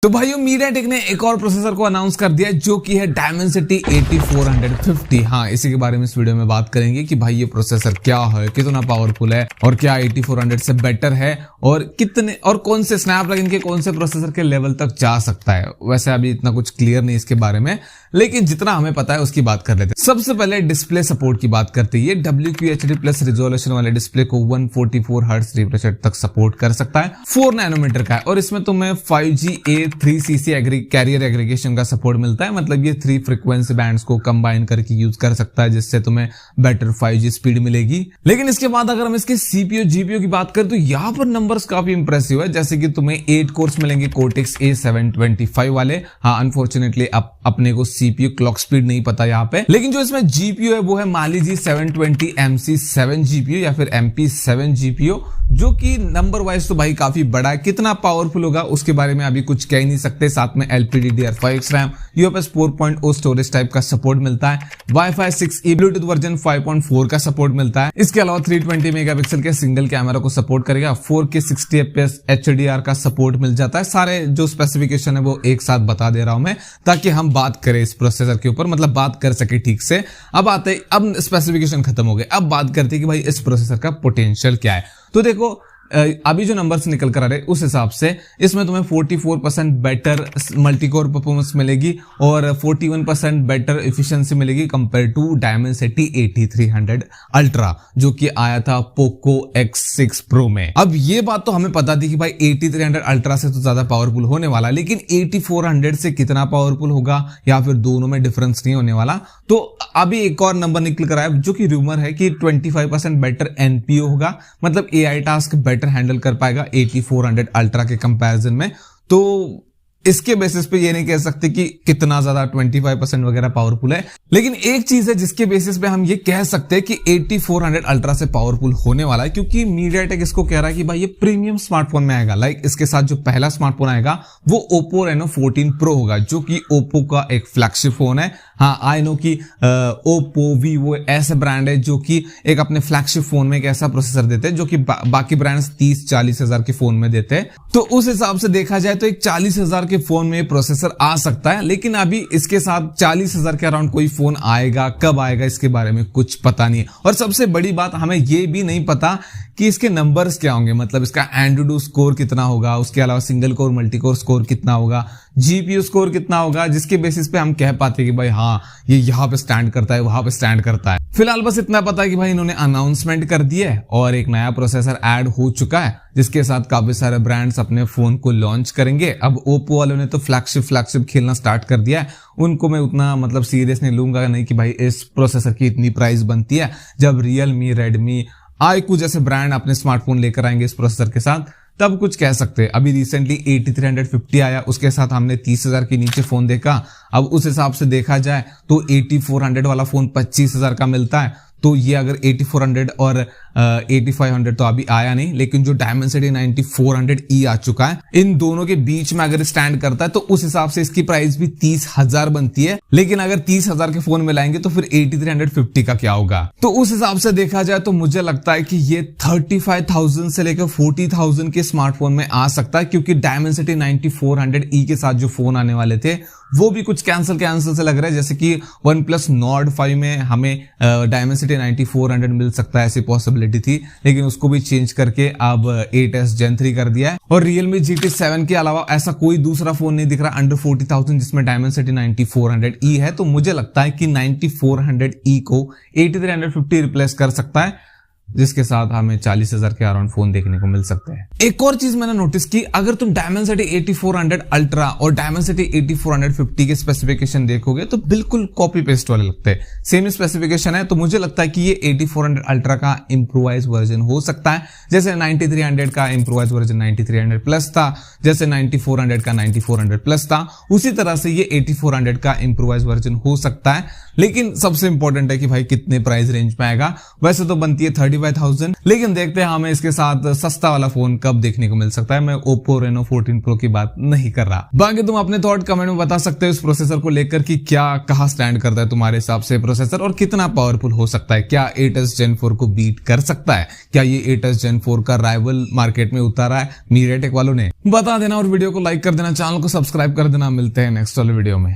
तो भाइयों मीडियाटेक ने एक और प्रोसेसर को अनाउंस कर दिया जो कि है Dimensity 8450। हाँ, इसी के बारे में इस वीडियो में बात करेंगे कि भाई ये प्रोसेसर क्या है, कितना पावरफुल है और क्या 8400 से बेटर है और कितने और कौन से स्नैपड्रैगन के कौन से प्रोसेसर के लेवल तक जा सकता है। वैसे अभी इतना कुछ क्लियर नहीं इसके बारे में, लेकिन जितना हमें पता है उसकी बात कर लेते हैं। सबसे पहले डिस्प्ले सपोर्ट की बात करते हैं। WQHD प्लस रिजोल्यूशन वाले डिस्प्ले को 144 हर्ट्ज रिफ्रेश रेट तक सपोर्ट कर सकता है। 4 नैनोमीटर का है और इसमें तुम्हें 5G A3CC कैरियर एग्रीगेशन का सपोर्ट मिलता है। मतलब ये 3 फ्रीक्वेंसी बैंड्स को कंबाइन करके यूज कर सकता है, जिससे तुम्हें बेटर 5G स्पीड मिलेगी। लेकिन इसके बाद अगर हम इसके CPU GPU की बात करें तो यहाँ पर नंबर्स काफी इंप्रेसिव है। जैसे कि तुम्हें 8 कोर्स मिलेंगे Cortex A725 वाले। हाँ, अनफॉर्चुनेटली अपने को CPU क्लॉक स्पीड नहीं पता यहाँ पे, लेकिन जो इसमें GPU है वो है Mali G720 MC7 GPU या फिर MP7 GPU, जो कि नंबर वाइज तो भाई काफी बड़ा है। कितना पावरफुल होगा उसके बारे में अभी कुछ कह नहीं सकते। साथ में LPDDR5X RAM, UFS 4.0 storage type का सपोर्ट मिलता है, Wi-Fi 6E ब्लूटूथ वर्जन 5.4 का सपोर्ट मिलता है। इसके अलावा 320 मेगापिक्सल के सिंगल कैमरा को सपोर्ट करेगा। 4K 60 FPS HDR का सपोर्ट मिल जाता है। सारे जो स्पेसिफिकेशन है वो एक साथ बता दे रहा हूं मैं, ताकि हम बात करें इस प्रोसेसर के ऊपर, मतलब बात कर सके ठीक से। अब स्पेसिफिकेशन खत्म हो गए, अब बात करते हैं कि भाई इस प्रोसेसर का पोटेंशियल क्या है। तो देखो, अभी जो नंबर्स निकल कर आ रहे उस हिसाब से इसमें तुम्हें 44% बेटर मल्टीकोर परफॉर्मेंस मिलेगी और 41% बेटर एफिशिएंसी मिलेगी कंपेयर टू Dimensity 8300 अल्ट्रा, जो कि आया था पोको X6 Pro में। अब ये बात तो हमें पता थी कि भाई 8300 अल्ट्रा से तो ज्यादा पावरफुल होने वाला, लेकिन 8400 से कितना पावरफुल होगा या फिर दोनों में डिफरेंस नहीं होने वाला। तो अभी एक और नंबर निकल कर आया जो कि रूमर है कि 25% बेटर NPU होगा, मतलब AI टास्क बेटर हैंडल कर पाएगा 8400 अल्ट्रा के कंपैरिजन में। तो इसके बेसिस पे ये नहीं कह सकते कि कितना ज्यादा 25% वगैरह पावरफुल है, लेकिन एक चीज है जिसके बेसिस पे हम ये कह सकते हैं कि 8400 अल्ट्रा से पावरफुल होने वाला है, क्योंकि मीडियाटेक इसको कह रहा है कि भाई ये प्रीमियम स्मार्टफोन में आएगा। लाइक इसके साथ जो पहला स्मार्टफोन आएगा वो Oppo Reno 14 Pro होगा, जो कि Oppo का एक फ्लैगशिप फोन है। हाँ, आई नो कि Oppo, Vivo ऐसे ब्रांड है जो कि एक अपने फ्लैगशिप फोन में एक ऐसा प्रोसेसर देते हैं जो कि बाकी ब्रांड्स 30-40 हजार के फोन में देते हैं। तो उस हिसाब से देखा जाए तो एक 40 हजार के फोन में प्रोसेसर आ सकता है, लेकिन अभी इसके साथ 40 हजार के अराउंड कोई फोन आएगा, कब आएगा इसके बारे में कुछ पता नहीं है। और सबसे बड़ी बात, हमें ये भी नहीं पता कि इसके नंबर्स क्या होंगे, मतलब इसका एंड्रॉइड स्कोर कितना होगा, उसके अलावा सिंगल कोर मल्टीकोर स्कोर कितना होगा, GPU स्कोर कितना होगा, जिसके बेसिस पे हम कह पाते हैं कि भाई हाँ ये यहाँ पे स्टैंड करता है, वहां पे स्टैंड करता है। फिलहाल बस इतना पता है कि भाई इन्होंने अनाउंसमेंट कर दिया है और एक नया प्रोसेसर ऐड हो चुका है, जिसके साथ काफी सारे ब्रांड्स अपने फोन को लॉन्च करेंगे। अब Oppo वालों ने तो फ्लैगशिप खेलना स्टार्ट कर दिया है। उनको मैं उतना मतलब सीरियस नहीं लूंगा नहीं कि भाई इस प्रोसेसर की इतनी प्राइस बनती है। जब Realme, Redmi, iQOO जैसे ब्रांड अपने स्मार्टफोन लेकर आएंगे इस प्रोसेसर के साथ, तब कुछ कह सकते हैं। अभी रिसेंटली 8350 आया, उसके साथ हमने 30,000 के नीचे फोन देखा। अब उस हिसाब से देखा जाए तो 8400 वाला फोन 25,000 का मिलता है। तो ये अगर 8400 और 8500 तो अभी आया नहीं, लेकिन जो Dimensity 9400E आ चुका है, इन दोनों के बीच में अगर स्टैंड करता है तो उस हिसाब से इसकी प्राइस भी 30,000 बनती है। लेकिन अगर 30,000 के फोन में लाएंगे तो फिर 8350 का क्या होगा। तो उस हिसाब से देखा जाए तो मुझे लगता है कि ये 35,000 से लेकर 40,000 के स्मार्टफोन में आ सकता है, क्योंकि Dimensity 9400E के साथ जो फोन आने वाले थे वो भी कुछ कैंसिल से लग रहा है। जैसे कि OnePlus Nord 5 में हमें Dimensity 9400 मिल सकता है, ऐसी पॉसिबिलिटी थी, लेकिन उसको भी चेंज करके अब 8S Gen 3 कर दिया है। और Realme GT7 के अलावा ऐसा कोई दूसरा फोन नहीं दिख रहा अंडर 40,000 जिसमें Dimensity 9400E है। तो मुझे लगता है कि 9400E को 8350 रिप्लेस कर सकता है, जिसके साथ हमें 40,000 के अराउंड फोन देखने को मिल सकते हैं। एक और चीज मैंने नोटिस की, अगर तुम Dimensity 8400 अल्ट्रा और Dimensity 8450 के स्पेसिफिकेशन देखोगे तो बिल्कुल कॉपी पेस्ट वाले लगते हैं। सेम स्पेसिफिकेशन है, तो मुझे लगता है कि ये 8400 अल्ट्रा का इम्प्रोवाइज वर्जन हो सकता है। जैसे 9300 का इम्प्रोवाइज वर्जन 9300 प्लस था, जैसे 9400 का 9400 प्लस था, उसी तरह से ये 8400 का इम्प्रोवाइज वर्जन हो सकता है। लेकिन सबसे इंपॉर्टेंट है कि भाई कितने प्राइस रेंज में आएगा। वैसे तो बनती है 30 25,000। लेकिन देखते हैं हमें इसके साथ सस्ता वाला फोन कब देखने को मिल सकता है। मैं Oppo Reno 14 Pro की बात नहीं कर रहा। बाकी तुम अपने थॉट कमेंट में बता सकते हो इस प्रोसेसर को लेकर कि क्या कहां स्टैंड करता है तुम्हारे हिसाब से प्रोसेसर और कितना पावरफुल हो सकता है। क्या 8s Gen 4 को बीट कर सकता है? क्या ये 8s Gen 4 का राइवल मार्केट में उतारा है MediaTek वालों ने? बता देना और वीडियो को लाइक कर देना, चैनल को सब्सक्राइब कर देना। मिलते हैं नेक्स्ट वाले वीडियो में।